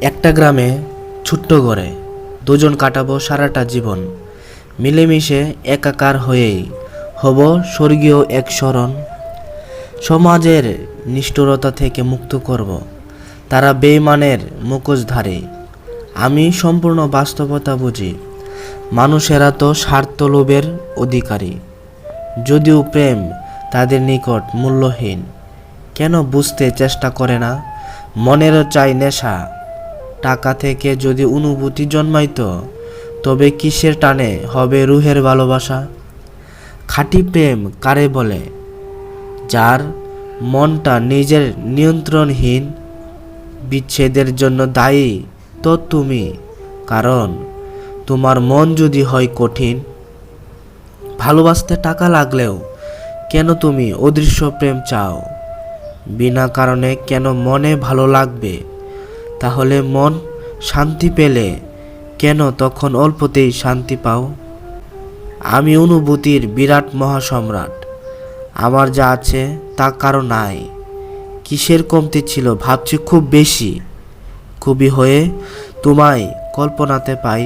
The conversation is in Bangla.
একটা গ্রামে ছোট্ট ঘরে দুজন কাটাবো সারাটা জীবন, মিলেমিশে একাকার হয়েই হব স্বর্গীয় এক শরণ। সমাজের নিষ্ঠুরতা থেকে মুক্ত করব তারা বেঈমানের মুখোশধারী। আমি সম্পূর্ণ বাস্তবতা বুঝি, মানুষেরা তো স্বার্থ লোভের অধিকারী। যদিও প্রেম তাদের নিকট মূল্যহীন, কেন বুঝতে চেষ্টা করে না? মনেরও চাই নেশা, টাকা থেকে যদি অনুভূতি জন্মাইতো, তবে কিসের টানে হবে রুহের ভালোবাসা? খাঁটি প্রেম কারে বলে? যার মনটা নিজের নিয়ন্ত্রণহীন। বিচ্ছেদের জন্য দায়ী তো তুমি, কারণ তোমার মন যদি হয় কঠিন। ভালোবাসতে টাকা লাগলেও কেন তুমি অদৃশ্য প্রেম চাও? বিনা কারণে কেন মনে ভালো লাগবে? তাহলে মন শান্তি পেলে কেন তখন অল্পতেই শান্তি পাও? আমি অনুভূতির বিরাট মহাসম্রাট, আমার যা আছে তা কারো নাই। কিসের কমতি ছিল ভাবছি খুব বেশি, খুবই হয়ে তোমায় কল্পনাতে পাই।